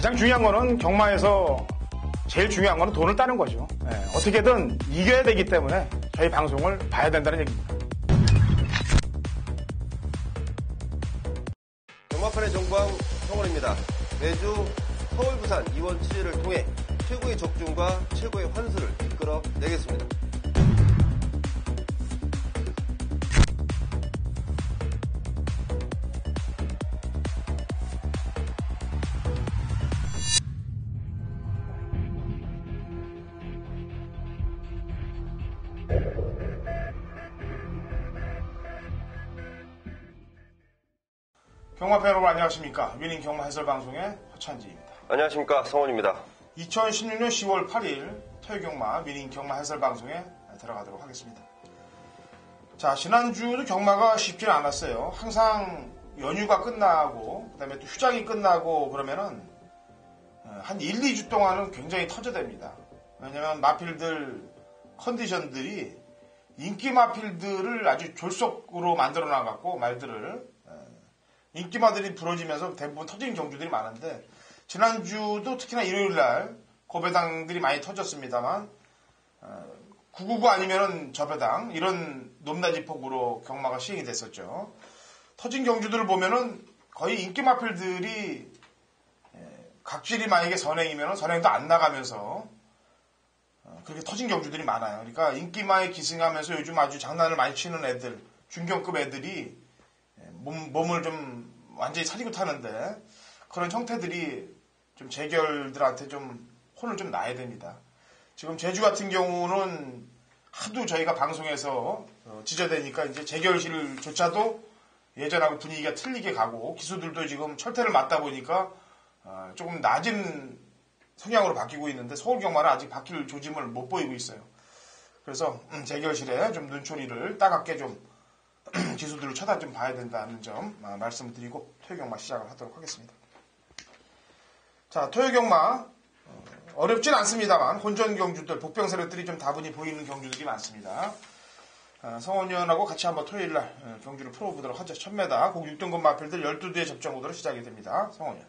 가장 중요한 거는 경마에서 제일 중요한 거는 돈을 따는 거죠. 어떻게든 이겨야 되기 때문에 저희 방송을 봐야 된다는 얘기입니다. 경마판의 정광 성원입니다. 매주 서울, 부산, 이원 취재를 통해 최고의 적중과 최고의 환수를 이끌어내겠습니다. 경마팬 여러분 안녕하십니까. 위닝 경마 해설 방송의 허찬지입니다. 안녕하십니까. 성원입니다. 2016년 10월 8일 토요경마 위닝 경마 해설 방송에 들어가도록 하겠습니다. 자, 지난주도 경마가 쉽지는 않았어요. 항상 연휴가 끝나고 그다음에 또 휴장이 끝나고 그러면은 한 1, 2주 동안은 굉장히 터져댑니다. 왜냐면 마필들 컨디션들이 인기 마필들을 아주 졸속으로 만들어 나갔고 말들을 인기마들이 부러지면서 대부분 터지는 경주들이 많은데 지난주도 특히나 일요일날 고배당들이 많이 터졌습니다만 999 아니면은 저배당 이런 높낮이 폭으로 경마가 시행이 됐었죠. 터진 경주들을 보면은 거의 인기 마필들이 각질이 만약에 선행이면은 선행도 안 나가면서 그렇게 터진 경주들이 많아요. 그러니까 인기마에 기승하면서 요즘 아주 장난을 많이 치는 애들, 중견급 애들이 몸을 좀 완전히 사리고 타는데 그런 형태들이 좀 재결들한테 좀 혼을 좀 나야 됩니다. 지금 제주 같은 경우는 하도 저희가 방송에서 지저대니까 이제 재결실조차도 예전하고 분위기가 틀리게 가고 기수들도 지금 철퇴를 맞다 보니까 조금 낮은 성향으로 바뀌고 있는데 서울 경마는 아직 바뀔 조짐을 못 보이고 있어요. 그래서 재결실에 좀 눈초리를 따갑게 좀 기수들을 쳐다 좀 봐야 된다는 점 말씀을 드리고 토요경마 시작을 하도록 하겠습니다. 자, 토요경마 어렵진 않습니다만 혼전 경주들, 복병 세력들이 좀 다분히 보이는 경주들이 많습니다. 성원위원하고 같이 한번 토요일날 경주를 풀어보도록 하죠. 1000m 공 6등급 마필들 12대의 접전구도로 시작이 됩니다. 성원위원.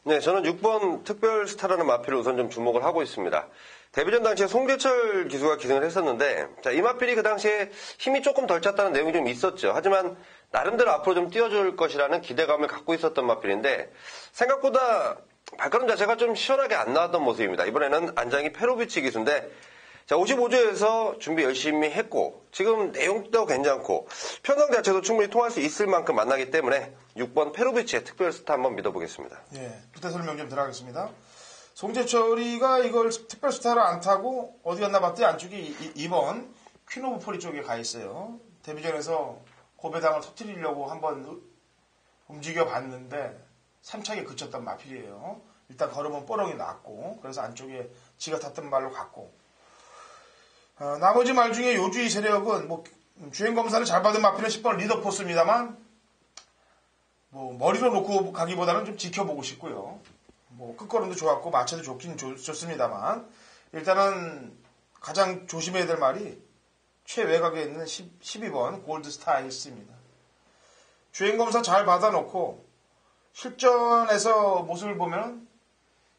네, 저는 6번 특별스타라는 마필을 우선 좀 주목을 하고 있습니다. 데뷔전 당시에 송재철 기수가 기승을 했었는데, 자, 이 마필이 그 당시에 힘이 조금 덜 찼다는 내용이 좀 있었죠. 하지만 나름대로 앞으로 좀 뛰어줄 것이라는 기대감을 갖고 있었던 마필인데, 생각보다 발걸음 자체가 좀 시원하게 안 나왔던 모습입니다. 이번에는 안장이 페로비치 기수인데, 자, 55조에서 준비 열심히 했고, 지금 내용도 괜찮고, 편성 자체도 충분히 통할 수 있을 만큼 만나기 때문에 6번 페로비치의 특별스타 한번 믿어보겠습니다. 예, 부태 설명 좀 들어가겠습니다. 송재철이가 이걸 특별스타를 안 타고 어디 갔나 봤더니 안쪽에 2번 퀸 오브 포리 쪽에 가 있어요. 데뷔전에서 고배당을 터뜨리려고 한번 움직여 봤는데 3차게 그쳤던 마필이에요. 일단 걸으면 뽀롱이 났고 그래서 안쪽에 지가 탔던 말로 갔고 나머지 말 중에 요주의 세력은 뭐 주행검사를 잘 받은 마필은 10번 리더포스입니다만 뭐 머리로 놓고 가기보다는 좀 지켜보고 싶고요. 뭐 끝걸음도 좋았고 마체도 좋긴 좋습니다만 일단은 가장 조심해야 될 말이 최외곽에 있는 12번 골드스타 힐스입니다. 주행검사 잘 받아놓고 실전에서 모습을 보면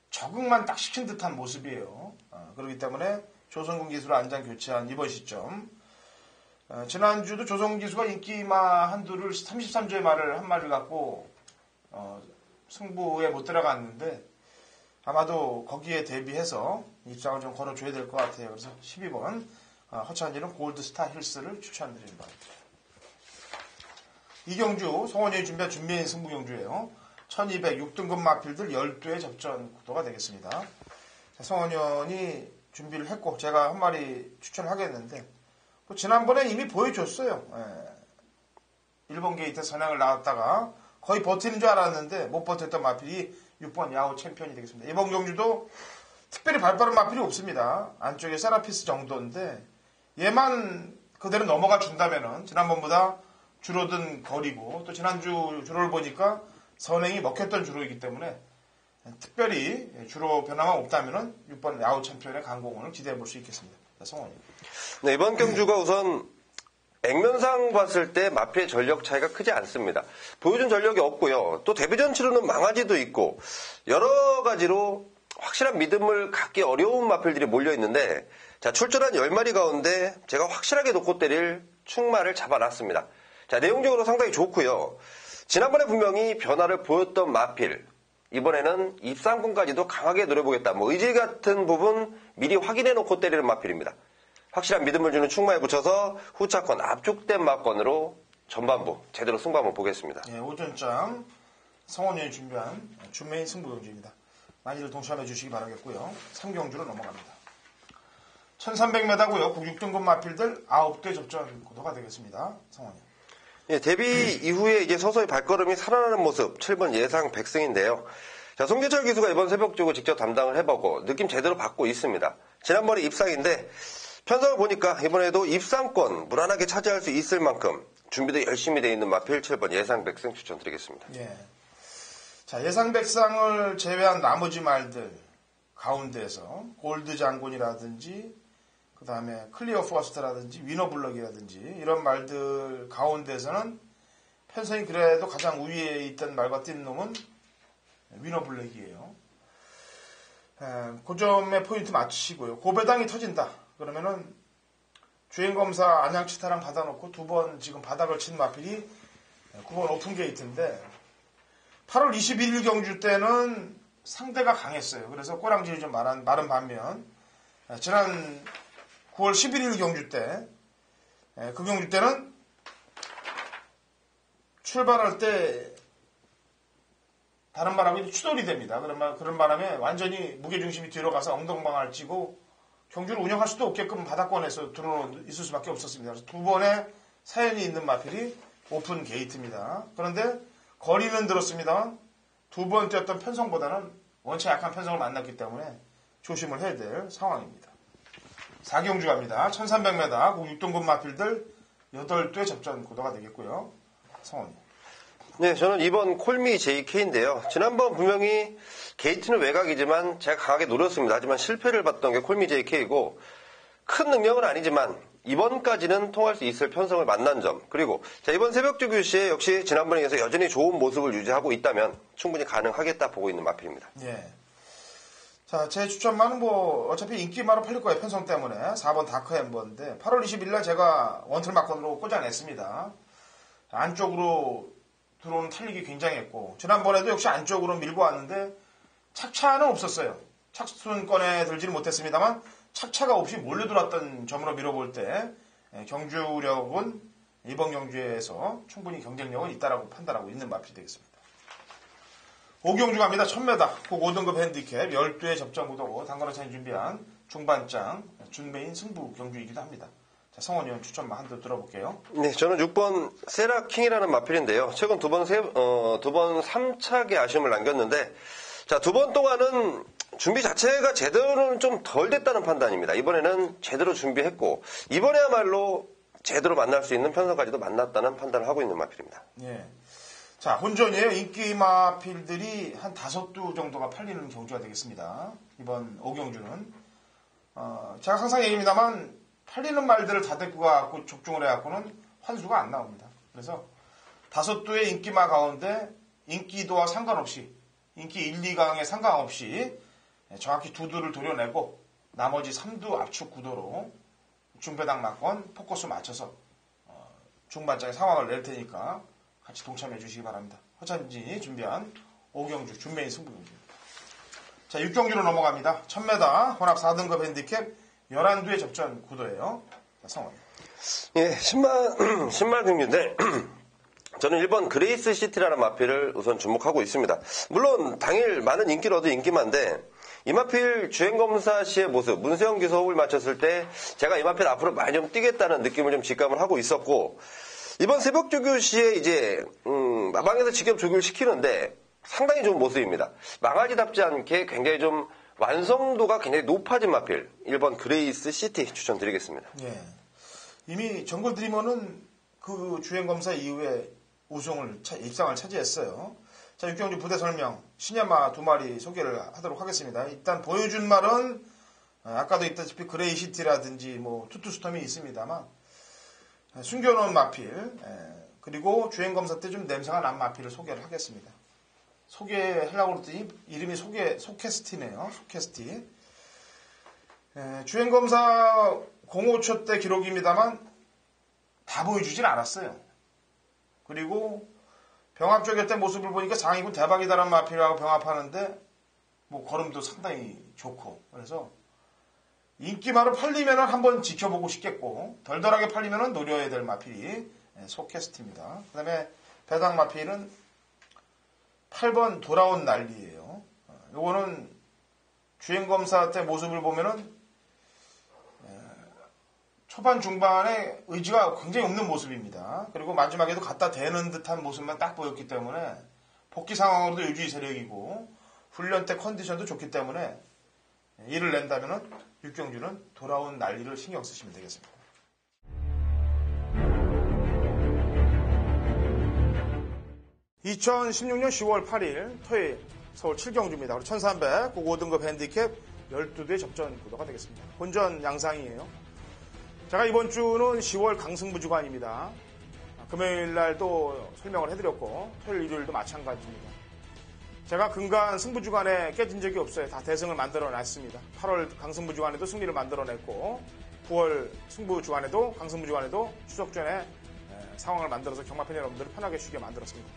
적응만 딱 시킨 듯한 모습이에요. 그렇기 때문에 조성근 기수로 안장 교체한 이번 시점 지난주도 조성근 기수가 인기마 한두를 33조의 말을 한 마리를 갖고 승부에 못 들어갔는데 아마도 거기에 대비해서 입장을 좀 걸어줘야 될 것 같아요. 그래서 12번 허찬지는 골드스타 힐스를 추천드립니다. 이 경주 성원이 준비한 준비인 승부 경주예요. 1206등급 마필들 12의 접전 구도가 되겠습니다. 성원이 준비를 했고 제가 한 마리 추천을 하겠는데 뭐 지난번에 이미 보여줬어요. 일본 게이트 선행을 나왔다가 거의 버티는 줄 알았는데 못 버텼던 마필이 6번 야후 챔피언이 되겠습니다. 이번 경주도 특별히 발빠른 마필이 없습니다. 안쪽에 세라피스 정도인데 얘만 그대로 넘어가 준다면은 지난번보다 줄어든 거리고 또 지난주 주로를 보니까 선행이 먹혔던 주로이기 때문에 특별히 주로 변화가 없다면은 6번 야후 챔피언의 강공을 기대해 볼 수 있겠습니다. 성원이. 네, 이번 경주가 우선 액면상 봤을 때 마필의 전력 차이가 크지 않습니다. 보여준 전력이 없고요. 또 데뷔전 치르는 망아지도 있고 여러 가지로 확실한 믿음을 갖기 어려운 마필들이 몰려있는데 자, 출전한 10마리 가운데 제가 확실하게 놓고 때릴 충마를 잡아놨습니다. 자, 내용적으로 상당히 좋고요. 지난번에 분명히 변화를 보였던 마필, 이번에는 입상권까지도 강하게 노려보겠다. 의지 같은 부분 미리 확인해놓고 때리는 마필입니다. 확실한 믿음을 주는 충마에 붙여서 후차권 압축된 막권으로 전반부 제대로 승부 한번 보겠습니다. 예, 오전장 성원이 준비한 준메인 승부 경주입니다. 많이들 동참해 주시기 바라겠고요. 3경주로 넘어갑니다. 1300m고요. 국육등급 마필들 9대 접전 구도가 되겠습니다. 성원이. 예, 데뷔 이후에 이제 서서히 발걸음이 살아나는 모습 7번 예상 백승인데요. 자, 송재철 기수가 이번 새벽주고 직접 담당을 해보고 느낌 제대로 받고 있습니다. 지난번에 입상인데 편성을 보니까 이번에도 입상권 무난하게 차지할 수 있을 만큼 준비도 열심히 되어 있는 마필 7번 예상 백승 추천드리겠습니다. 예. 자, 예상 백상을 제외한 나머지 말들 가운데에서 골드 장군이라든지 그 다음에 클리어 퍼스트라든지 위너블럭이라든지 이런 말들 가운데서는 편성이 그래도 가장 우위에 있던 말과 뛴 놈은 위너블럭이에요. 그 점에 포인트 맞추시고요. 고배당이 터진다. 그러면은 주행검사 안양치타랑 받아놓고 2번 지금 바닥을 친 마필이 9번 오픈게이트인데 8월 21일 경주 때는 상대가 강했어요. 그래서 꼬랑질이 좀 마른 반면 지난 9월 11일 경주 때 그 경주 때는 출발할 때 다른 바람이 추돌이 됩니다. 그런 바람에 완전히 무게중심이 뒤로 가서 엉덩방아를 찌고 경주를 운영할 수도 없게끔 바닥권에서 있을 수밖에 없었습니다. 그래서 2번의 사연이 있는 마필이 오픈 게이트입니다. 그런데 거리는 들었습니다. 2번 뛰었던 편성보다는 원체 약한 편성을 만났기 때문에 조심을 해야 될 상황입니다. 4경주 갑니다. 1300m 국육등급 마필들 8대 접전 구도가 되겠고요. 성원이. 네, 저는 이번 콜미 JK인데요. 지난번 분명히 게이트는 외곽이지만 제가 강하게 노렸습니다. 하지만 실패를 봤던 게 콜미 JK이고 큰 능력은 아니지만 이번까지는 통할 수 있을 편성을 만난 점, 그리고 자, 이번 새벽주 교시에 역시 지난번에 이어서 여전히 좋은 모습을 유지하고 있다면 충분히 가능하겠다 보고 있는 마필입니다. 예. 자, 제 추천만은 어차피 인기마로 팔릴 거예요. 편성 때문에. 4번 다크 햄버인데 8월 20일날 제가 원틀 마건으로 꽂아냈습니다. 안쪽으로 들어오는 탄력이 굉장했고 지난번에도 역시 안쪽으로 밀고 왔는데 착차는 없었어요. 착순권에 들지는 못했습니다만 착차가 없이 몰려 들어왔던 점으로 밀어볼 때 경주력은 이번 경주에서 충분히 경쟁력은 있다라고 판단하고 있는 마필이 되겠습니다. 5경주 갑니다. 1000m 꼭 5등급 핸디캡 12회 접전 구도고 당근호선이 준비한 중반장 준메인 승부 경주이기도 합니다. 자, 성원 의원 추천만 한번 들어볼게요. 네, 저는 6번 세라킹이라는 마필인데요. 최근 두 번 3착의 아쉬움을 남겼는데 자, 2번 동안은 준비 자체가 제대로는 좀 덜 됐다는 판단입니다. 이번에는 제대로 준비했고 이번에야말로 제대로 만날 수 있는 편성까지도 만났다는 판단을 하고 있는 마필입니다. 예. 자, 혼전이에요. 인기 마필들이 한 5두 정도가 팔리는 경주가 되겠습니다. 이번 5경주는. 제가 항상 얘기합니다만 팔리는 말들을 다 데리고 가고 족중을 해갖고는 환수가 안 나옵니다. 그래서 5두의 인기마 가운데 인기도와 상관없이 인기 1, 2강에 상관없이 정확히 2두를 도려내고 나머지 3두 압축 구도로 중배당 막건 포커스 맞춰서 중반장의 상황을 낼 테니까 같이 동참해 주시기 바랍니다. 허찬진이 준비한 5경주 준메인 승부경주입니다. 자, 6경주로 넘어갑니다. 1000m 혼합 4등급 핸디캡 11두의 접전 구도예요. 자, 성원. 예, 신말 경주인데 저는 1번 그레이스 시티라는 마필을 우선 주목하고 있습니다. 물론 당일 많은 인기를 얻은 인기마인데 이 마필 주행검사 시의 모습, 문세영 기수 호흡을 맞췄을 때 제가 이 마필 앞으로 많이 좀 뛰겠다는 느낌을 좀 직감을 하고 있었고 이번 새벽 조교 시에 이제 마방에서 직접 조교를 시키는데 상당히 좋은 모습입니다. 망아지답지 않게 굉장히 좀 완성도가 굉장히 높아진 마필 1번 그레이스 시티 추천드리겠습니다. 예. 이미 정글 드리머는 그 주행검사 이후에 입상을 차지했어요. 자, 6경주 부대 설명 신야마 2마리 소개를 하도록 하겠습니다. 일단 보여준 말은 아까도 있다시피 그레이시티라든지 투투스톰이 있습니다만 숨겨놓은 마필, 그리고 주행검사 때 좀 냄새가 난 마필을 소개를 하겠습니다. 소개하려고 그랬더니 이름이 소캐스티네요. 소캐스티. 주행검사 05초 때 기록입니다만 다 보여주진 않았어요. 그리고 병합조교 때 모습을 보니까 장이군 대박이다라는 마필하고 병합하는데 뭐 걸음도 상당히 좋고 그래서 인기마로 팔리면 한번 지켜보고 싶겠고 덜덜하게 팔리면 노려야 될 마필이 소캐스트입니다. 그 다음에 배당 마필은 8번 돌아온 난리예요. 요거는 주행검사 때 모습을 보면은 초반 중반에 의지가 굉장히 없는 모습입니다. 그리고 마지막에도 갖다 대는 듯한 모습만 딱 보였기 때문에 복귀 상황으로도 유지 세력이고 훈련 때 컨디션도 좋기 때문에 이를 낸다면 육경주는 돌아온 난리를 신경 쓰시면 되겠습니다. (2016년 10월 8일) 토요일 서울 7경주입니다. 우리 1300 5등급 핸디캡 12대 접전 구도가 되겠습니다. 본전 양상이에요. 제가 이번 주는 10월 강승부 주간입니다. 금요일 날도 설명을 해드렸고 토요일 일요일도 마찬가지입니다. 제가 근간 승부 주간에 깨진 적이 없어요. 다 대승을 만들어 놨습니다. 8월 강승부 주간에도 승리를 만들어냈고 9월 승부 주간에도 강승부 주간에도 추석 전에 상황을 만들어서 경마팬 여러분들을 편하게 쉬게 만들었습니다.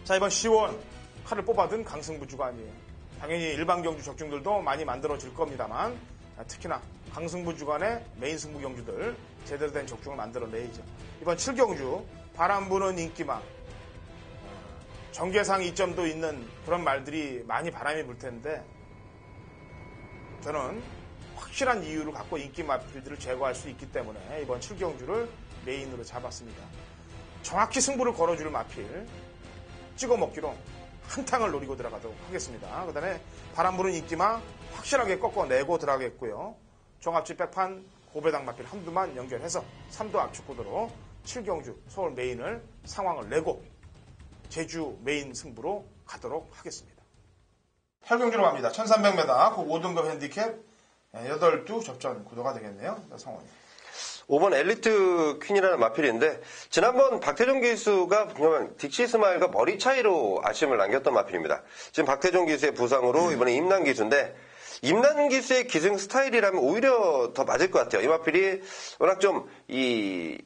자, 이번 10월 칼을 뽑아둔 강승부 주간이에요. 당연히 일반 경주 적중들도 많이 만들어질 겁니다만 특히나 강승부 주간의 메인 승부 경주들 제대로 된 적중을 만들어내야죠. 이번 7경주 바람 부는 인기마 정계상 2점도 있는 그런 말들이 많이 바람이 불 텐데 저는 확실한 이유를 갖고 인기마 필드를 제거할 수 있기 때문에 이번 7경주를 메인으로 잡았습니다. 정확히 승부를 걸어줄 마필 찍어 먹기로 한탕을 노리고 들어가도록 하겠습니다. 그 다음에 바람 부는 인기마 확실하게 꺾어내고 들어가겠고요. 종합지 백판 고배당 마필 한두만 연결해서 3도 압축 구도로 7경주 서울 메인을 상황을 내고 제주 메인 승부로 가도록 하겠습니다. 8경주로 갑니다. 1300m 5등급 핸디캡 8두 접전 구도가 되겠네요. 상황이. 5번 엘리트 퀸이라는 마필인데 지난번 박태종 기수가 그냥 딕시 스마일과 머리 차이로 아쉬움을 남겼던 마필입니다. 지금 박태종 기수의 부상으로 이번에 임난 기수인데 임난 기수의 기승 스타일이라면 오히려 더 맞을 것 같아요. 이 마필이 워낙 좀 이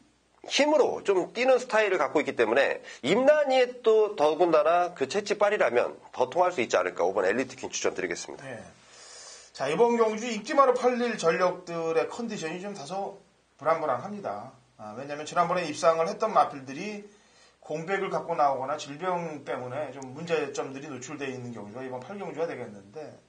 힘으로 좀 뛰는 스타일을 갖고 있기 때문에 임난이에 또 더군다나 그 채찌빨이라면 더 통할 수 있지 않을까. 5번 엘리트 퀸 추천드리겠습니다. 네. 자, 이번 경주 인기마로 팔릴 전력들의 컨디션이 좀 다소 불안불안합니다. 왜냐하면 지난번에 입상을 했던 마필들이 공백을 갖고 나오거나 질병 때문에 좀 문제점들이 노출되어 있는 경우가 이번 8경주가 되겠는데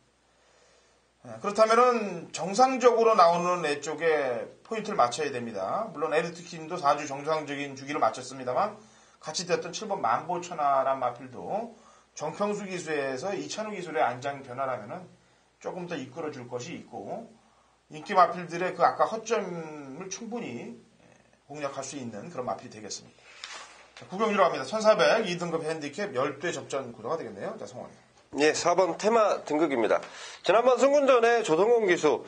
그렇다면은 정상적으로 나오는 애 쪽에 포인트를 맞춰야 됩니다. 물론 에르트킴도 4주 정상적인 주기를 마쳤습니다만 같이 뛰었던 7번 만보천하란 마필도 정평수 기수에서 이찬우 기술의 안장 변화라면은 조금 더 이끌어줄 것이 있고 인기 마필들의 그 아까 허점을 충분히 공략할 수 있는 그런 마필이 되겠습니다. 자, 9경주로 갑니다. 1400 2등급 핸디캡 10대 접전 구도가 되겠네요. 자, 성원. 예, 4번 테마 등극입니다. 지난번 승군전에 조성공 기수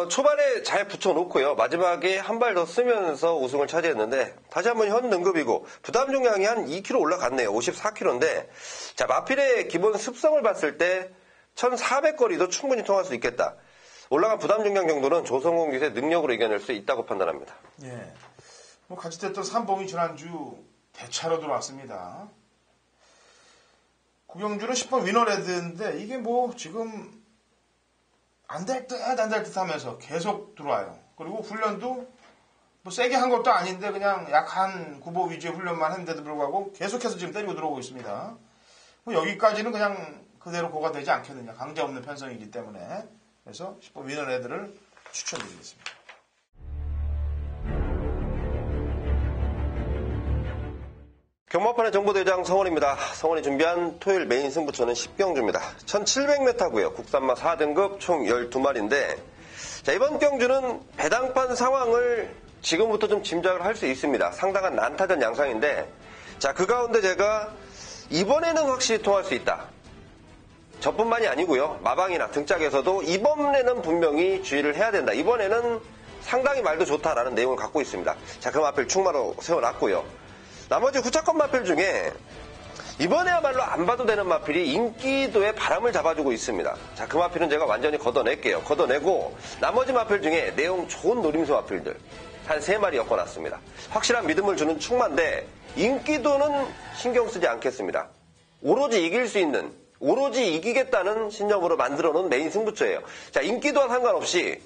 초반에 잘 붙여놓고요. 마지막에 한 발 더 쓰면서 우승을 차지했는데 다시 한번 현 등급이고 부담 중량이 한 2kg 올라갔네요. 54kg인데 자 마필의 기본 습성을 봤을 때 1400거리도 충분히 통할 수 있겠다. 올라간 부담 중량 정도는 조성공 기수의 능력으로 이겨낼 수 있다고 판단합니다. 예, 뭐 같이 됐던 삼봉이 지난주 대차로 들어왔습니다. 구경주는 10번 위너레드인데 이게 뭐 지금 안 될 듯 하면서 계속 들어와요. 그리고 훈련도 뭐 세게 한 것도 아닌데 그냥 약한 구보 위주의 훈련만 했는데도 불구하고 계속해서 지금 때리고 들어오고 있습니다. 뭐 여기까지는 그냥 그대로 고가 되지 않거든요. 강제 없는 편성이기 때문에. 그래서 10번 위너레드를 추천드리겠습니다. 경마판의 정보대장 성원입니다. 성원이 준비한 토요일 메인 승부처는 10경주입니다. 1700m고요. 국산마 4등급 총 12마리인데 자, 이번 경주는 배당판 상황을 지금부터 좀 짐작을 할 수 있습니다. 상당한 난타전 양상인데 자, 그 가운데 제가 이번에는 확실히 통할 수 있다. 저뿐만이 아니고요. 마방이나 등짝에서도 이번에는 분명히 주의를 해야 된다. 이번에는 상당히 말도 좋다라는 내용을 갖고 있습니다. 자, 그 마필 충마로 세워놨고요. 나머지 후차권 마필 중에 이번에야말로 안 봐도 되는 마필이 인기도에 바람을 잡아주고 있습니다. 자, 그 마필은 제가 완전히 걷어낼게요. 걷어내고 나머지 마필 중에 내용 좋은 노림수 마필들 한 3마리 엮어놨습니다. 확실한 믿음을 주는 충마인데 인기도는 신경 쓰지 않겠습니다. 오로지 이길 수 있는, 오로지 이기겠다는 신념으로 만들어놓은 메인 승부처예요. 자, 인기도와 상관없이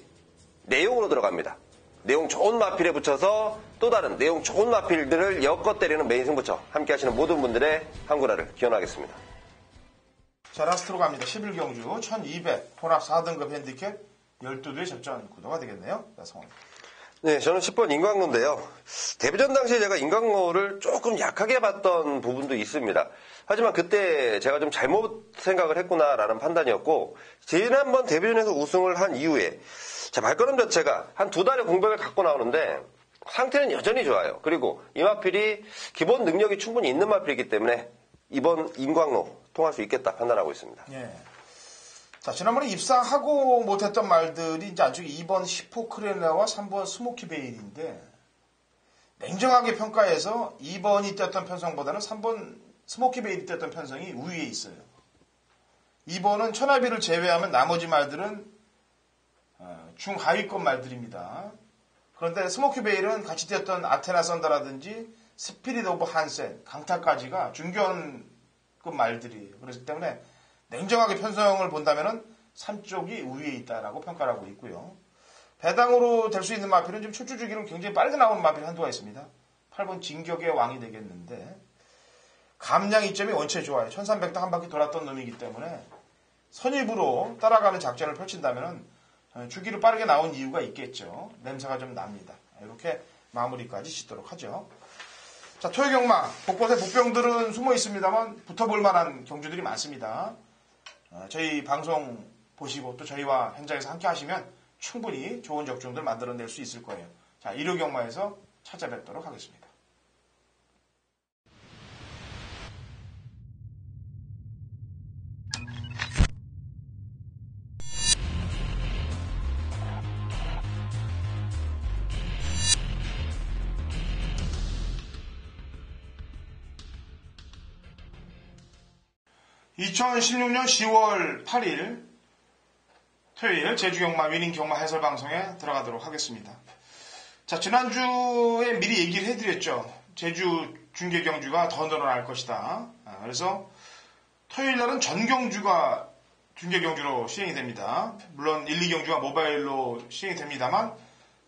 내용으로 들어갑니다. 내용 좋은 마필에 붙여서 또 다른 내용 좋은 마필들을 엮어 때리는 메인 승부처. 함께 하시는 모든 분들의 한구라를 기원하겠습니다. 자, 라스트로 갑니다. 11경주 1200 혼합 4등급 핸디캡 12도의 접전 구도가 되겠네요. 자, 성원. 네, 저는 10번 인광로인데요. 데뷔전 당시에 제가 인광로를 조금 약하게 봤던 부분도 있습니다. 하지만 그때 제가 좀 잘못 생각을 했구나라는 판단이었고, 지난번 데뷔전에서 우승을 한 이후에 자, 발걸음 자체가 한 2달의 공백을 갖고 나오는데 상태는 여전히 좋아요. 그리고 이 마필이 기본 능력이 충분히 있는 마필이기 때문에 이번 인광로 통할 수 있겠다 판단하고 있습니다. 예. 자, 지난번에 입상하고 못했던 말들이 이제 안쪽에 2번 히포크레나와 3번 스모키베일인데 냉정하게 평가해서 2번이 떴던 편성보다는 3번 스모키베일이 떴던 편성이 우위에 있어요. 2번은 천하비를 제외하면 나머지 말들은 중하위권 말들입니다. 그런데 스모키베일은 같이 뛰었던 아테나 썬더라든지 스피릿 오브 한센, 강타까지가 중견급 말들이에요. 그렇기 때문에 냉정하게 편성을 본다면 3쪽이 우위에 있다라고 평가를 하고 있고요. 배당으로 될 수 있는 마필은 지금 출주 주기로 굉장히 빨리 나오는 마필이 한두가 있습니다. 8번 진격의 왕이 되겠는데 감량 이점이 원체 좋아요. 1300도 한 바퀴 돌았던 놈이기 때문에 선입으로 따라가는 작전을 펼친다면 주기로 빠르게 나온 이유가 있겠죠. 냄새가 좀 납니다. 이렇게 마무리까지 짓도록 하죠. 자, 토요경마 곳곳에 복병들은 숨어 있습니다만 붙어볼 만한 경주들이 많습니다. 저희 방송 보시고 또 저희와 현장에서 함께 하시면 충분히 좋은 적중들 만들어낼 수 있을 거예요. 자, 일요경마에서 찾아뵙도록 하겠습니다. (2016년 10월 8일) 토요일 제주경마 위닝경마 해설방송에 들어가도록 하겠습니다. 자, 지난주에 미리 얘기를 해드렸죠. 제주 중계경주가 더 늘어날 것이다. 그래서 토요일날은 전경주가 중계경주로 시행이 됩니다. 물론 1, 2경주가 모바일로 시행이 됩니다만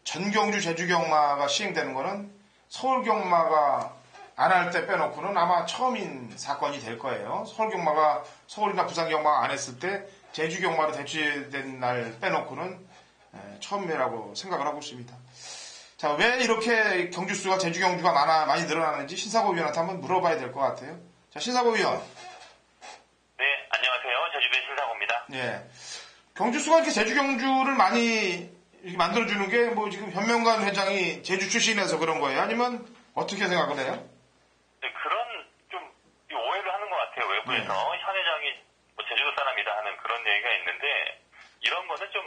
전경주 제주경마가 시행되는 거는 서울경마가 안 할 때 빼놓고는 아마 처음인 사건이 될 거예요. 서울경마가 서울이나 부산경마가 안 했을 때 제주경마로 대체된 날 빼놓고는 처음이라고 생각을 하고 있습니다. 자, 왜 이렇게 경주수가 제주경주가 많이 늘어나는지 신사고 위원한테 한번 물어봐야 될 것 같아요. 자, 신사고 위원. 네, 안녕하세요. 제주도의 신사고입니다. 예. 경주수가 이렇게 제주경주를 많이 이렇게 만들어주는 게 뭐 지금 현명관 회장이 제주 출신이라서 그런 거예요? 아니면 어떻게 생각을 해요? 네, 그런 좀 오해를 하는 것 같아요. 외부에서 현 회장이 뭐 제주도 사람이다 하는 그런 얘기가 있는데 이런 거는 좀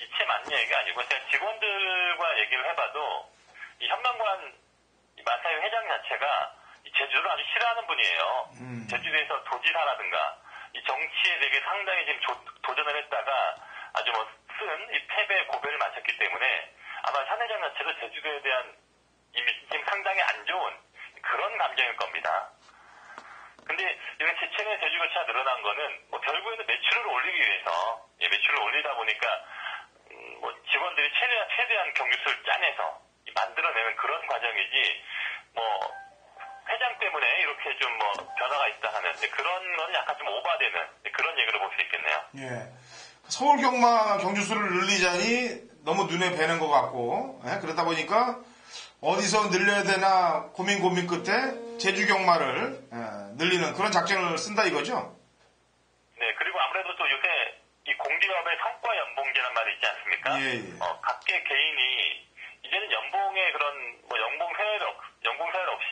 이체 맞는 얘기가 아니고 제가 직원들과 얘기를 해봐도 이 현명관 마사요 회장 자체가 이 제주도를 아주 싫어하는 분이에요. 제주도에서 도지사라든가 이 정치에 되게 상당히 지금 도전을 했다가 아주 뭐 쓴 이 패배 고배를 마쳤기 때문에 아마 현 회장 자체도 제주도에 대한 이미 지금 상당히 안 좋은 그런 감정일 겁니다. 근데 이렇게 최근에 제주교차가 늘어난 거는 뭐 결국에는 매출을 올리기 위해서 매출을 올리다 보니까 뭐 직원들이 최대한 경주수를 짜내서 만들어내는 그런 과정이지 뭐 회장 때문에 이렇게 좀 뭐 변화가 있다 하는 그런 건 약간 좀 오바되는 그런 얘기를 볼 수 있겠네요. 예. 서울경마 경주수를 늘리자니 너무 눈에 뵈는 것 같고 그러다 보니까 어디서 늘려야 되나 고민 끝에 제주경마를 늘리는 그런 작전을 쓴다 이거죠? 네, 그리고 아무래도 또 요새 이 공기업의 성과 연봉제라는 말이 있지 않습니까? 예. 각계 개인이 이제는 연봉에 그런 뭐 연봉 서열 없이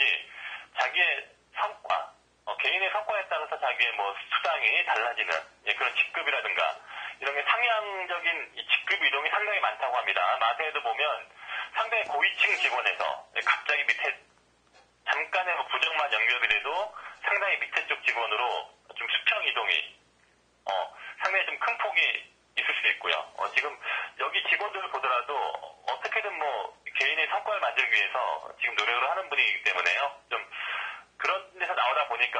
자기의 성과, 개인의 성과에 따라서 자기의 뭐 수당이 달라지는 그런 직급이라든가 이런 게 상향적인 이 직급 이동이 상당히 많다고 합니다. 마트에도 보면 상당히 고위층 직원에서 갑자기 밑에 잠깐의 뭐 부정만 연결이 돼도 상당히 밑에 쪽 직원으로 좀 수평 이동이 상당히 좀 큰 폭이 있을 수 있고요. 지금 여기 직원들을 보더라도 어떻게든 뭐 개인의 성과를 만들기 위해서 지금 노력을 하는 분이기 때문에요. 좀 그런 데서 나오다 보니까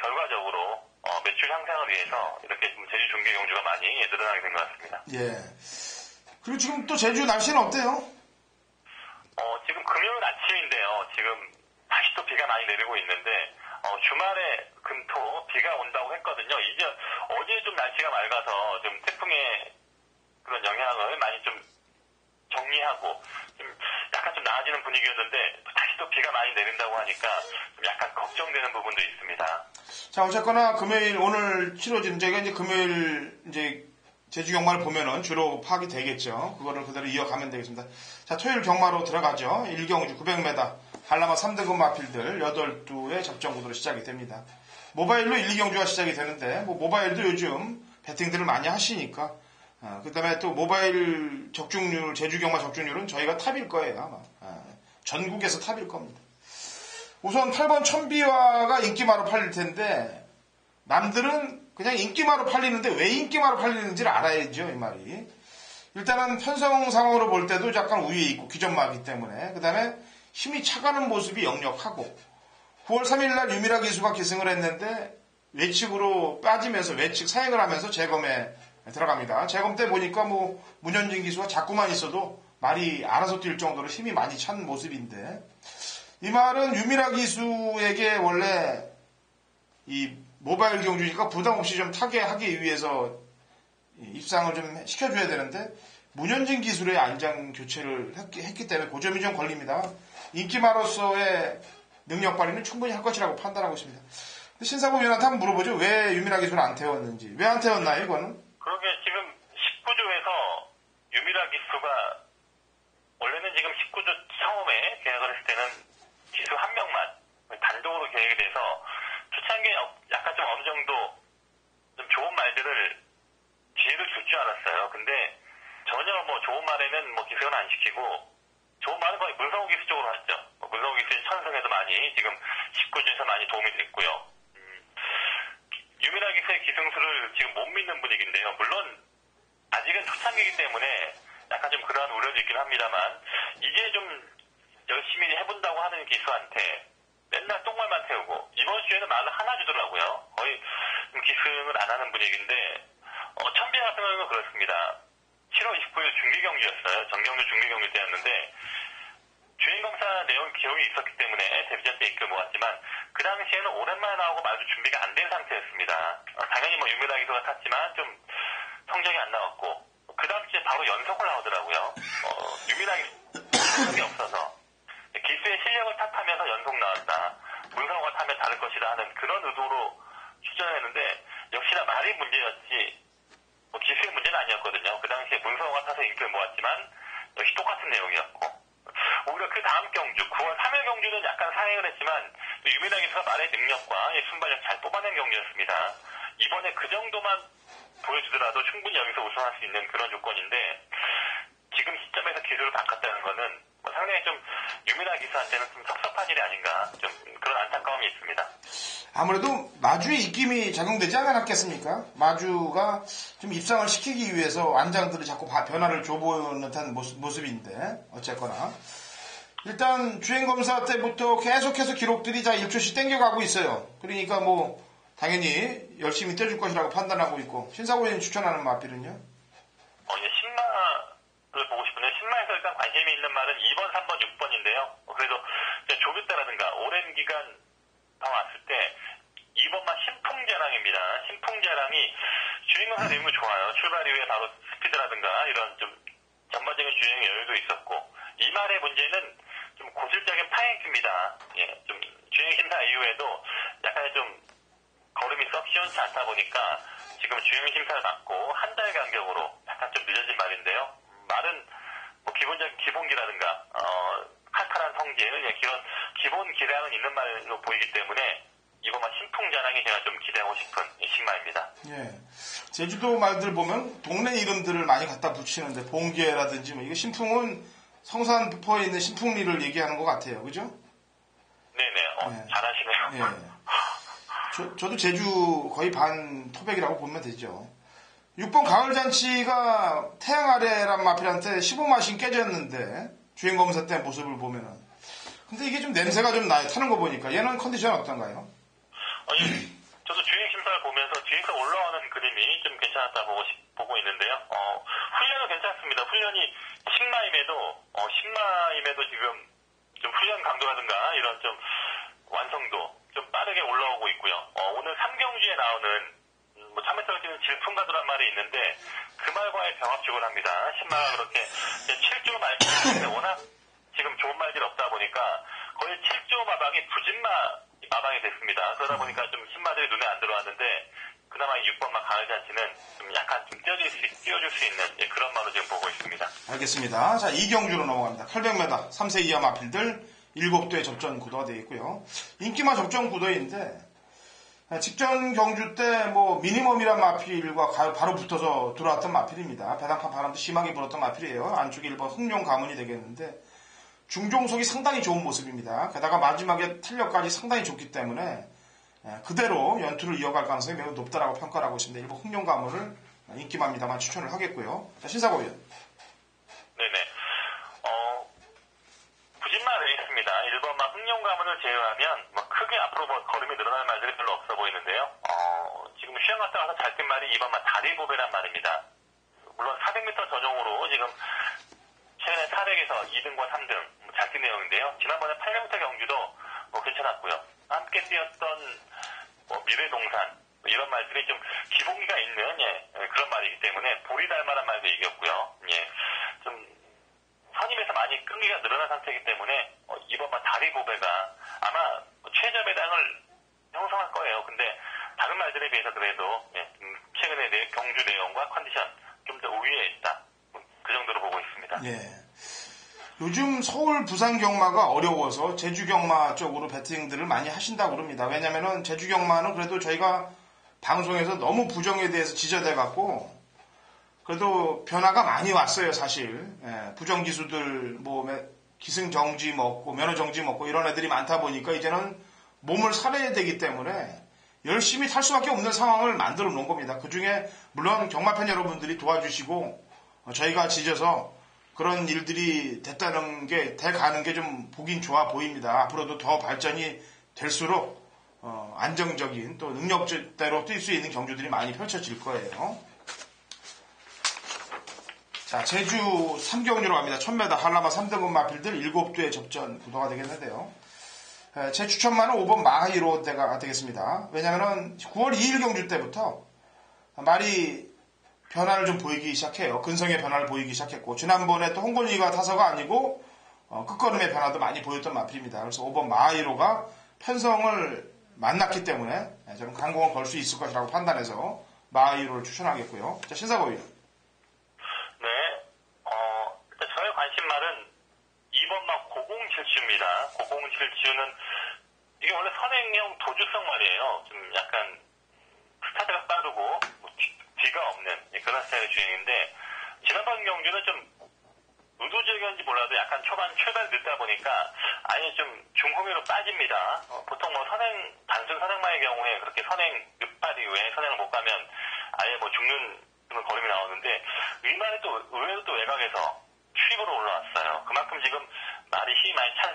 결과적으로 매출 향상을 위해서 이렇게 좀 제주 중개 경주가 많이 늘어나게 된 것 같습니다. 예. 그리고 지금 또 제주 날씨는 어때요? 지금 금요일 아침인데요. 지금 다시 또 비가 많이 내리고 있는데 주말에 금토 비가 온다고 했거든요. 이제 어제 좀 날씨가 맑아서 좀 태풍의 그런 영향을 많이 좀 정리하고 좀 약간 좀 나아지는 분위기였는데 다시 또 비가 많이 내린다고 하니까 좀 약간 걱정되는 부분도 있습니다. 자, 어쨌거나 금요일 오늘 치러진 저희가 이제 금요일 이제 제주 경마를 보면은 주로 파악이 되겠죠. 그거를 그대로 이어가면 되겠습니다. 자, 토요일 경마로 들어가죠. 1경주 900m 한라마 3등급 마필들 8두의 접전 구도로 시작이 됩니다. 모바일로 1, 2경주가 시작이 되는데 뭐 모바일도 요즘 배팅들을 많이 하시니까 그 다음에 또 모바일 적중률, 제주 경마 적중률은 저희가 탑일 거예요, 아마. 전국에서 탑일 겁니다. 우선 8번 천비화가 인기마로 팔릴 텐데, 남들은 그냥 인기마로 팔리는데 왜 인기마로 팔리는지를 알아야죠, 이 말이. 일단은 편성 상황으로 볼 때도 약간 우위에 있고, 기존마기 때문에. 그 다음에 힘이 차가는 모습이 역력하고, 9월 3일날 유미라 기수가 기승을 했는데, 외측으로 빠지면서 외측 사행을 하면서 재검에 들어갑니다. 재검 때 보니까 뭐 문현진 기수가 자꾸만 있어도 말이 알아서 뛸 정도로 힘이 많이 찬 모습인데 이 말은 유미라 기수에게 원래 이 모바일 경주니까 부담 없이 좀 타게 하기 위해서 입상을 좀 시켜줘야 되는데 문현진 기수의 안장 교체를 했기 때문에 그 점이 좀 걸립니다. 인기마로서의 능력 발휘는 충분히 할 것이라고 판단하고 있습니다. 신사범 위원한테 한번 물어보죠. 왜 유미라 기수를 안 태웠는지. 왜 안 태웠나요, 이거는? 그러게 지금 19조에서 유미라 기수가 원래는 지금 19조 처음에 계약을 했을 때는 기수 한 명만 단독으로 계획이 돼서 초창기에 약간 좀 어느 정도 좀 좋은 말들을 기회를 줄 줄 알았어요. 근데 전혀 뭐 좋은 말에는 뭐 기수는 안 시키고 좋은 말은 거의 문성호 기수 쪽으로 했죠. 문성호 기수의 천성에도 많이 지금 19조에서 많이 도움이 됐고요. 유미라 기수의 기승수를 지금 못 믿는 분위기인데요. 물론 아직은 초창기이기 때문에 약간 좀 그러한 우려도 있긴 합니다만 이제 좀 열심히 해본다고 하는 기수한테 맨날 똥말만 태우고 이번 주에는 말을 하나 주더라고요. 거의 기승을 안 하는 분위기인데 천비 같은 경우는 그렇습니다. 7월 29일 중계경기였어요. 정경주 중계경기 때였는데 주인검사 내용 기록이 있었기 때문에 데뷔전 때 이끌 모았지만 그 당시에는 오랜만에 나오고 말도 준비가 안 된 상태였습니다. 당연히 뭐 유미라 기수가 탔지만 좀 성적이 안 나왔고 그 다음 주에 바로 연속을 나오더라고요. 유미라 기술이 없어서 기수의 실력을 탓하면서 연속 나왔다. 문성호가 타면 다를 것이다 하는 그런 의도로 출전했는데 역시나 말이 문제였지 뭐 기수의 문제는 아니었거든요. 그 당시에 문성호가 타서 인기를 모았지만 역시 똑같은 내용이었고 오히려 그 다음 경주 9월 3일 경주는 약간 상행을 했지만 유미라 기수가 말의 능력과 순발력 잘 뽑아낸 경주였습니다. 이번에 그 정도만 보여주더라도 충분히 여기서 우승할 수 있는 그런 조건인데 지금 시점에서 기술을 바꿨다는 거는 뭐 상당히 좀 유미라 기수한테는 좀 섭섭한 일이 아닌가 좀 그런 안타까움이 있습니다. 아무래도 마주의 입김이 작용되지 않았겠습니까? 마주가 좀 입상을 시키기 위해서 안장들이 자꾸 변화를 줘보는 듯한 모습인데 어쨌거나 일단 주행검사 때부터 계속해서 기록들이 자 1초씩 땡겨가고 있어요. 그러니까 뭐 당연히 열심히 떼줄 것이라고 판단하고 있고 신사고인이 추천하는 마필은요? 이제 신마를 보고 싶은데 신마에서 일단 관심이 있는 말은 2번, 3번, 6번인데요. 그래서 조교대라든가 오랜 기간 나왔을 때 2번만 신풍자랑입니다. 신풍자랑이 주행검사 내용이 좋아요. 출발 이후에 바로 스피드라든가 이런 좀 전반적인 주행 여유도 있었고 이 말의 문제는 좀 고질적인 파행입니다. 예, 좀 주행 심사 이후에도 약간 좀 걸음이 썩 시원치 않다 보니까 지금 주행 심사를 받고 한 달 간격으로 약간 좀 늦어진 말인데요. 말은 뭐 기본적인 기본기라든가 칼칼한 성질, 그런 기본 기량은 있는 말로 보이기 때문에 이번만 신풍자랑이 제가 좀 기대하고 싶은 신마입니다. 예. 제주도 말들 보면 동네 이름들을 많이 갖다 붙이는데 봉계라든지 뭐 이게 신풍은 성산포에 있는 신풍리를 얘기하는 것 같아요. 그죠? 네네. 네. 잘하시네요. 예. 저도 제주 거의 반 토백이라고 보면 되죠. 6번 가을잔치가 태양 아래란 마필한테 15마신 깨졌는데 주행검사 때 모습을 보면은. 근데 이게 좀 냄새가 좀 나요. 타는 거 보니까. 얘는 컨디션 어떤가요? 아니, 저도 주행 심사를 보면서 뒤에서 올라오는 그림이 좀 괜찮았다 보고 있는데요. 훈련은 괜찮습니다. 훈련이 신마임에도 지금 좀 훈련 강도라든가 이런 좀 완성도 좀 빠르게 올라오고 있고요. 오늘 3경주에 나오는 참외떡을 뛰는 질풍가도란 말이 있는데 그 말과의 병합축을 합니다. 신마가 그렇게 7조 말기 워낙 지금 좋은 말들이 없다 보니까 거의 7조 마방이 부진마 마방이 됐습니다. 그러다 보니까 좀 신마들이 눈에 안 들어왔는데 그나마 6번마 가을잔치는 좀 약간 좀 띄워줄 수 있는 그런 말로 지금 보고 있습니다. 알겠습니다. 자, 2경주로 넘어갑니다. 800m 3세 이하 마필들 7대 접전 구도가 되어 있고요. 인기마 접전 구도인데 직전 경주 때 미니멈이란 마필과 바로 붙어서 들어왔던 마필입니다. 배당판 바람도 심하게 불었던 마필이에요. 안쪽에 1번 흑룡 가문이 되겠는데 중종속이 상당히 좋은 모습입니다. 게다가 마지막에 탄력까지 상당히 좋기 때문에 그대로 연투를 이어갈 가능성이 매우 높다라고 평가를 하고 있습니다. 1번 흑룡 가문을 인기마입니다만 추천을 하겠고요. 자, 신사고위원. 네네. 부진마 레이스입니다. 1번마 흑룡 가문을 제외하면 크게 앞으로 걸음이 늘어날 말들이 별로 없어 보이는데요. 지금 휴양 갔다 와서 잘 뛴 말이 2번마 다리보배란 말입니다. 물론 400m 전용으로 지금 최근에 400에서 2등과 3등 잘 뛴 내용인데요. 지난번에 800m 경주도 괜찮았고요. 함께 뛰었던 미래동산 이런 말들이 좀 기본기가 있는 그런 말이기 때문에 볼이 닮아란 말도 이겼고요. 좀 선임에서 많이 끈기가 늘어난 상태이기 때문에 이번만 다리보배가 아마 최저 배당을 형성할 거예요. 근데 다른 말들에 비해서 그래도 최근의 경주 내용과 컨디션 좀 더 우위에 있다. 그 정도로 보고 있습니다. 예. 요즘 서울, 부산 경마가 어려워서 제주 경마 쪽으로 배팅들을 많이 하신다고 그럽니다. 왜냐면은 제주 경마는 그래도 저희가 방송에서 너무 부정에 대해서 지적돼갖고 그래도 변화가 많이 왔어요, 사실. 예, 부정기수들, 기승정지 먹고, 면허정지 먹고 이런 애들이 많다 보니까 이제는 몸을 살해야 되기 때문에 열심히 탈 수밖에 없는 상황을 만들어 놓은 겁니다. 그 중에 물론 경마팬 여러분들이 도와주시고 저희가 지져서 그런 일들이 돼가는 게 좀 보긴 좋아 보입니다. 앞으로도 더 발전이 될수록 안정적인 또 능력대로 뛸 수 있는 경주들이 많이 펼쳐질 거예요. 자, 제주 3경주로 갑니다. 1000m 한라마 3등급 마필들 7두의 접전 구도가 되겠는데요. 제 추천만은 5번 마하이로 되겠습니다. 왜냐면은 9월 2일 경주 때부터 말이 변화를 좀 보이기 시작해요. 근성의 변화를 보이기 시작했고 지난번에 또 홍건이가 타서가 아니고 끝걸음의 변화도 많이 보였던 마필입니다. 그래서 5번 마하이로가 편성을 만났기 때문에 저는 강공을 걸 수 있을 것이라고 판단해서 마하이로를 추천하겠고요. 자, 신사고위. 네, 저의 관심말은 2번마 고공질주입니다. 고공질주는 이게 원래 선행형 도주성 말이에요. 좀 약간 스타트가 빠르고 뒤가 없는 그런 스타일의 주행인데 지난번 경주는 좀 의도적이었는지 몰라도 약간 초반 출발 늦다 보니까 아예 좀 중후미로 빠집니다. 보통 단순 선행마의 경우에 그렇게 선행 늦발 이후에 선행을 못 가면 아예 죽는 그런 걸음이 나오는데 이말에 또 의외로 또 외곽에서 추입으로 올라왔어요. 그만큼 지금 말이 힘이 많이 차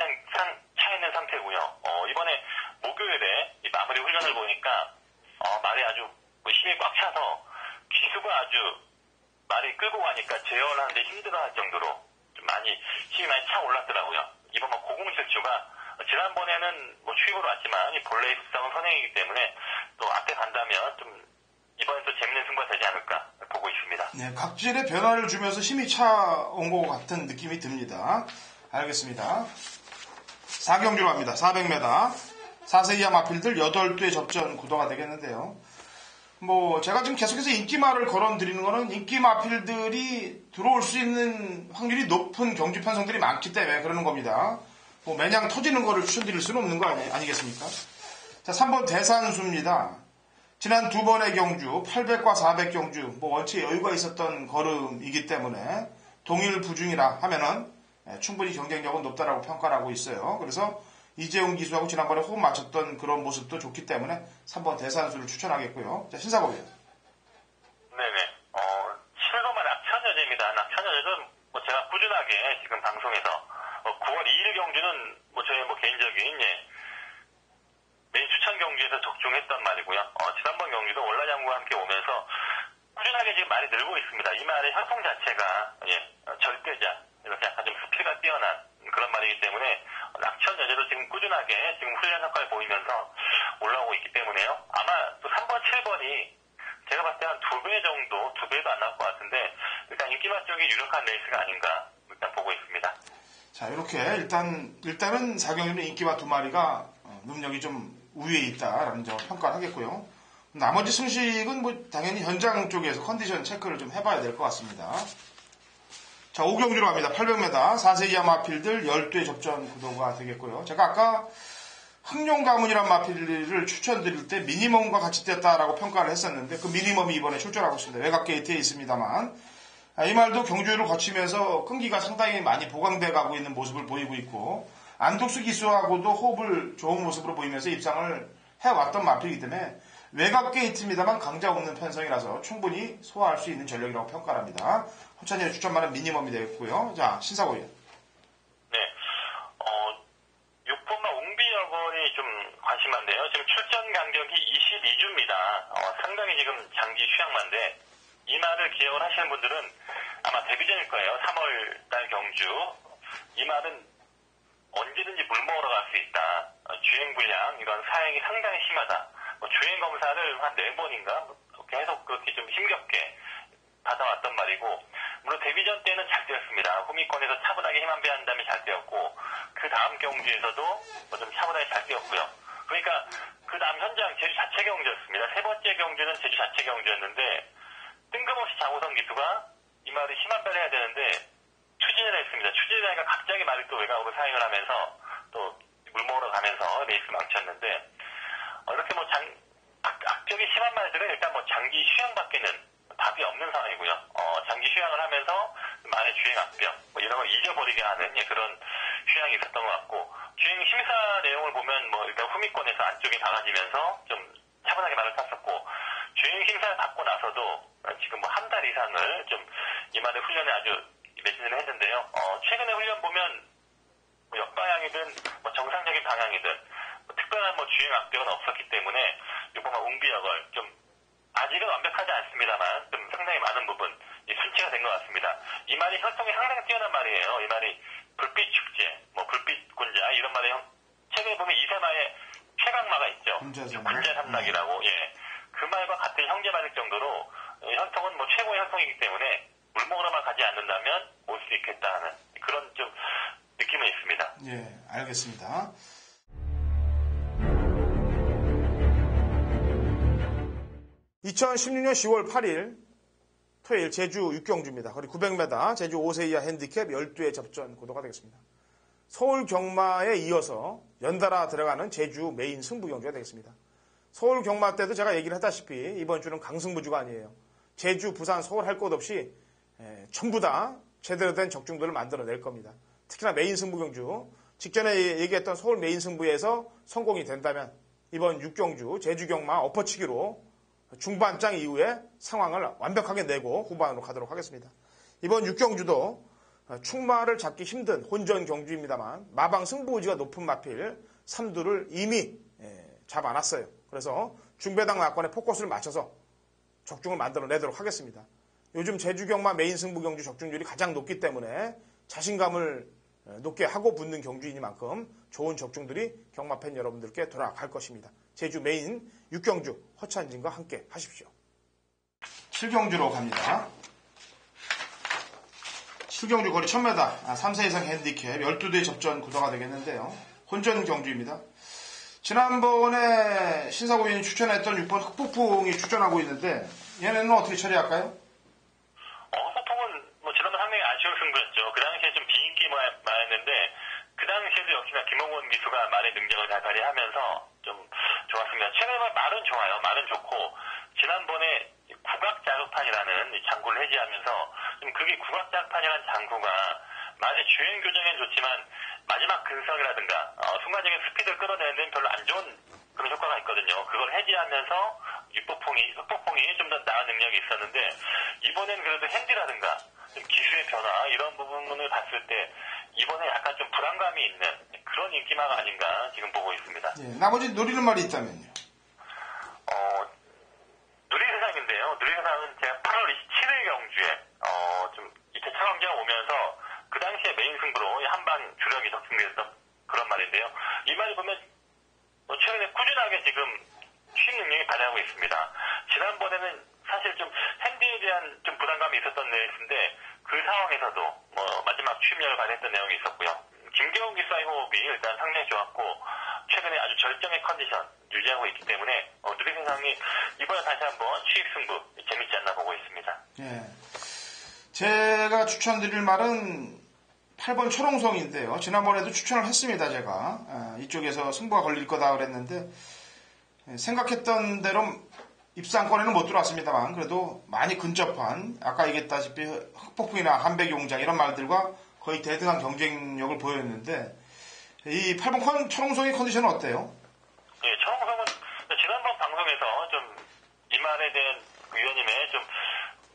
있는 상태고요. 이번에 목요일에 이 마무리 훈련을 보니까 말이 아주 힘이 꽉 차서 기수가 아주 말이 끌고 가니까 제어를 하는데 힘들어할 정도로 좀 힘이 많이 차 올랐더라고요. 이번 고공질주가 지난번에는 추입으로 왔지만 이 본래의 습성은 선행이기 때문에 또 앞에 간다면 좀 이번엔 또 재밌는 승부가 되지 않을까 보고 있습니다. 네, 각질의 변화를 주면서 힘이 차온 것 같은 느낌이 듭니다. 알겠습니다. 4경주로 갑니다. 400m 4세 이하 마필들 8두의 접전 구도가 되겠는데요. 제가 지금 계속해서 인기마를 거론드리는 거는 인기 마필들이 들어올 수 있는 확률이 높은 경주 편성들이 많기 때문에 그러는 겁니다. 매냥 터지는 거를 추천드릴 수는 없는 거 아니겠습니까? 자, 3번 대산수입니다. 지난 두 번의 경주, 800과 400 경주, 원체 여유가 있었던 걸음이기 때문에 동일 부중이라 하면은 충분히 경쟁력은 높다라고 평가를 하고 있어요. 그래서 이재용 기수하고 지난번에 호흡 맞췄던 그런 모습도 좋기 때문에 3번 대산수를 추천하겠고요. 자, 신사고요. 네네. 7번만 낙천여제입니다. 낙천여제는 제가 꾸준하게 지금 방송에서 9월 2일 경주는 저의 개인적인 메인 추천 경주에서 적중했단 말이고요. 지난번 경주도 월라장구와 함께 오면서 꾸준하게 지금 많이 늘고 있습니다. 이 말의 형성 자체가 절대자 이렇게 약간 좀 스피드가 뛰어난 그런 말이기 때문에 낙천 여제도 지금 꾸준하게 지금 훈련 성과를 보이면서 올라오고 있기 때문에요. 아마 또 3번, 7번이 제가 봤을 때 한 2배 정도, 2배도 안 나올 것 같은데 일단 인기맛 쪽이 유력한 레이스가 아닌가 일단 보고 있습니다. 자, 이렇게 일단은 4경기는 인기와 2마리가 능력이 좀 우위에 있다라는 점 평가를 하겠고요. 나머지 승식은 당연히 현장 쪽에서 컨디션 체크를 좀 해봐야 될 것 같습니다. 자, 5경주로 갑니다. 800m 4세 이하 마필들 12회 접전 구도가 되겠고요. 제가 아까 흥룡 가문이란 마필을 추천드릴 때 미니멈과 같이 뛰었다라고 평가를 했었는데 그 미니멈이 이번에 출전하고 있습니다. 외곽 게이트에 있습니다만 이 말도 경주를 거치면서 끈기가 상당히 많이 보강돼 가고 있는 모습을 보이고 있고 안독수 기수하고도 호흡을 좋은 모습으로 보이면서 입상을 해왔던 마필이기 때문에 외곽 게이트입니다만 강자 없는 편성이라서 충분히 소화할 수 있는 전력이라고 평가를 합니다. 호찬이의 추천만은 미니멈이 되겠고요. 자, 신사고요. 네. 6번마 웅비여건이 좀 관심한데요. 지금 출전 간격이 22주입니다. 상당히 지금 장기 휴양만데 이 말을 기억을 하시는 분들은 아마 데뷔전일 거예요. 3월달 경주. 이 말은 언제든지 물 먹으러 갈 수 있다. 주행불량 이런 사행이 상당히 심하다. 주행 검사를 한 4번인가 계속 그렇게 좀 힘겹게 받아왔단 말이고 물론 데뷔전 때는 잘 뛰었습니다. 후미권에서 차분하게 힘 안 배한 다음에 잘 뛰었고 그 다음 경주에서도 좀 차분하게 잘 뛰었고요. 그러니까 그 다음 현장 제주 자체 경주였습니다. 세 번째 경주는 제주 자체 경주였는데 뜬금없이 장우성 기수가 이 말이 힘 안 배를 해야 되는데 추진을 했습니다. 추진을 하니까 갑자기 말이 또 외곽으로 사행을 하면서 또 물 먹으러 가면서 레이스 망쳤는데 이렇게 악적이 심한 말들은 일단 장기 휴양밖에는 답이 없는 상황이고요. 장기 휴양을 하면서 많은 주행 악병 이런 걸 잊어버리게 하는 그런 휴양이 있었던 것 같고 주행 심사 내용을 보면 일단 후미권에서 안쪽이 작아지면서 좀 차분하게 말을 탔었고 주행 심사를 받고 나서도 지금 한 달 이상을 좀 이 말의 훈련에 아주 매진을 했는데요. 최근에 훈련 보면 역방향이든 정상적인 방향이든 특별한 주행 악병은 없었기 때문에 이번 웅비역을 좀 아직은 완벽하지 않습니다만 좀 상당히 많은 부분 순치가 된 것 같습니다. 이 말이 혈통이 상당히 뛰어난 말이에요. 이 말이 불빛 축제, 불빛 군자 이런 말에 최근에 보면 이세마의 최강마가 있죠. 군자 삼락이라고 그 말과 같은 형제 말일 정도로 혈통은 최고의 혈통이기 때문에 물 먹으러만 가지 않는다면 올 수 있겠다 하는 그런 좀 느낌은 있습니다. 예, 알겠습니다. (2016년 10월 8일) 토요일 제주 6경주입니다. 거리 900m 제주 5세 이하 핸디캡 12회 접전 구도가 되겠습니다. 서울 경마에 이어서 연달아 들어가는 제주 메인 승부 경주가 되겠습니다. 서울 경마 때도 제가 얘기를 했다시피 이번 주는 강승부주가 아니에요. 제주, 부산, 서울 할 것 없이 전부 다 제대로 된 적중들을 만들어낼 겁니다. 특히나 메인 승부 경주, 직전에 얘기했던 서울 메인 승부에서 성공이 된다면 이번 6경주 제주 경마 엎어치기로 중반장 이후에 상황을 완벽하게 내고 후반으로 가도록 하겠습니다. 이번 6경주도 충마를 잡기 힘든 혼전 경주입니다만 마방 승부의지가 높은 마필 3두를 이미 잡아놨어요. 그래서 중배당 낙관에 포커스를 맞춰서 적중을 만들어내도록 하겠습니다. 요즘 제주경마 메인 승부 경주 적중률이 가장 높기 때문에 자신감을 높게 하고 붙는 경주이니만큼 좋은 적중들이 경마팬 여러분들께 돌아갈 것입니다. 제주 메인 6경주 허찬진과 함께 하십시오. 7경주로 갑니다. 7경주 거리 1000m 3세 이상 핸디캡 12대 접전 구도가 되겠는데요. 혼전 경주입니다. 지난번에 신사고인이 추천했던 6번 흑폭풍이 추천하고 있는데 얘네는 어떻게 처리할까요? 흑폭풍은 지난번 상당히 아쉬운 승부였죠. 그 당시에 좀 비인기 마였는데 그 당시에도 역시나 김홍곤 김경원 기수가 말의 능력을 잘 발휘하면서 좀 좋았습니다. 최근에 말은 좋아요. 말은 좋고 지난번에 국악자극판이라는 이 장구를 해제하면서 좀 그게 국악자극판이라는 장구가 말의 주행 교정엔 좋지만 마지막 근성이라든가 순간적인 스피드를 끌어내는 데는 별로 안 좋은 그런 효과가 있거든요. 그걸 해제하면서 흑폭풍이 좀 더 나은 능력이 있었는데 이번엔 그래도 핸디라든가 좀 기술의 변화 이런 부분을 봤을 때 이번에 약간 좀 불안감이 있는 그런 인기마가 아닌가 지금 보고 있습니다. 예, 나머지 노리는 말이 있다면요? 누리세상인데요. 누리세상은 제가 8월 27일 경주에 좀 이태 차광제가 오면서 그 당시에 메인 승부로 한방 주력이 적중됐던 그런 말인데요. 이 말을 보면 최근에 꾸준하게 지금 취임 능력이 발휘하고 있습니다. 지난번에는 사실 좀 핸디에 대한 좀 부담감이 있었던 레이스인데 그 상황에서도 마지막 취임력을 발휘했던 내용이 있었고요. 김경훈 기수와의 호흡이 일단 상당히 좋았고 최근에 아주 절정의 컨디션 유지하고 있기 때문에 누리세상이 이번에 다시 한번 취입 승부 재밌지 않나 보고 있습니다. 예. 제가 추천드릴 말은 8번 초롱성인데요. 지난번에도 추천을 했습니다, 제가. 이쪽에서 승부가 걸릴 거다 그랬는데, 생각했던 대로 입상권에는 못 들어왔습니다만, 그래도 많이 근접한, 아까 얘기했다시피 흑폭풍이나 한백용장 이런 말들과 거의 대등한 경쟁력을 보였는데, 이 8번 초롱성의 컨디션은 어때요? 네, 초롱성은 지난번 방송에서 좀 이 말에 대한 위원님의 좀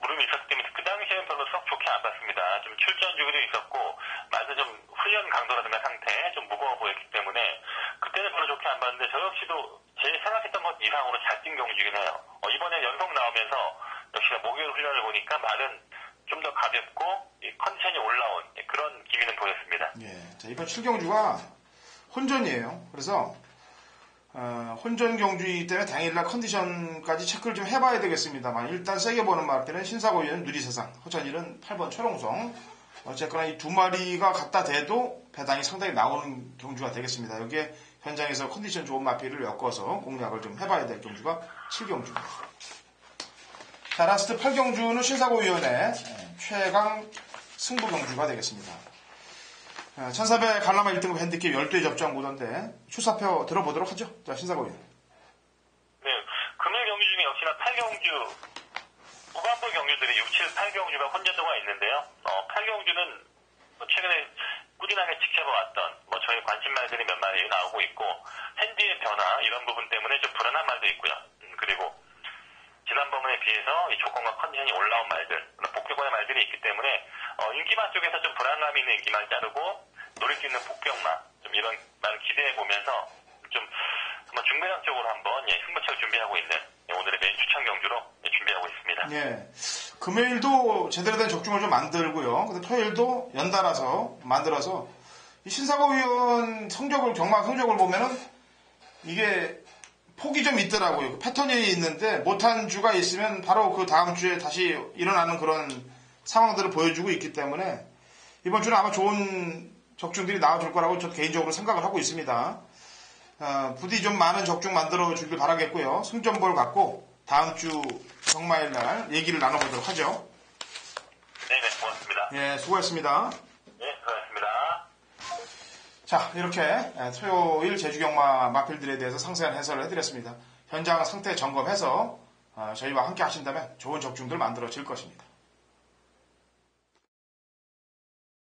물음이 있었기 때문에 그 당시에는 별로 썩 좋게 안 봤습니다. 좀 출전 주기도 있었고 말도 좀 훈련 강도라든가 상태 좀 무거워 보였기 때문에 그때는 별로 좋게 안 봤는데 저 역시도 제 생각했던 것 이상으로 잘 뛴 경주이긴 해요. 이번에 연속 나오면서 역시나 목요일 훈련을 보니까 말은 좀 더 가볍고 이 컨디션이 올라온 그런 기미는 보였습니다. 예, 자, 이번 7경주가 혼전이에요. 그래서 혼전 경주이기 때문에 당일날 컨디션까지 체크를 좀 해봐야 되겠습니다만 일단 세게 보는 말때는 신사고위는 누리세상, 허전일은 8번 초롱성. 어쨌거나 이 두 마리가 갖다 대도 배당이 상당히 나오는 경주가 되겠습니다. 여기에 현장에서 컨디션 좋은 마피를 엮어서 공략을 좀 해봐야 될 경주가 7경주입니다. 자, 라스트 8경주는 신사고위원회 최강 승부 경주가 되겠습니다. 1400 갈라마 1등급 핸디캡 12회 접종 구도인데 출사표 들어보도록 하죠. 자, 신사고위원. 네, 금일 경주 중에 역시나 8경주 후반부 경주들이 6, 7, 8경주가 혼전도가 있는데요. 8경주는 최근에 꾸준하게 지켜봐왔던 저희 관심말들이 몇 마리 나오고 있고 핸디의 변화 이런 부분 때문에 좀 불안한 말도 있고요. 그리고 지난번에 비해서 이 조건과 컨디션이 올라온 말들, 복귀권의 말들이 있기 때문에 인기마 쪽에서 좀 불안감이 있는 인기마를 자르고 노릴 수 있는 복격마 좀 이런 말 기대해 보면서 좀 한번 중매장 쪽으로 한번 승부처를 준비하고 있는 오늘의 메인 추천 경주로 준비하고 있습니다. 예, 금요일도 제대로 된 적중을 좀 만들고요. 근데 토요일도 연달아서 만들어서 이 신사고위원 경마 성적을 보면은 이게 폭이 좀 있더라고요. 패턴이 있는데 못한 주가 있으면 바로 그 다음 주에 다시 일어나는 그런 상황들을 보여주고 있기 때문에 이번 주는 아마 좋은 적중들이 나와줄 거라고 저 개인적으로 생각을 하고 있습니다. 부디 좀 많은 적중 만들어 주길 바라겠고요. 승전볼 갖고 다음 주 경마일 날 얘기를 나눠보도록 하죠. 네네, 고맙습니다. 예, 수고했습니다. 네, 수고하셨습니다. 자, 이렇게 토요일 제주경마 마필들에 대해서 상세한 해설을 해드렸습니다. 현장 상태 점검해서 저희와 함께 하신다면 좋은 적중들 만들어질 것입니다.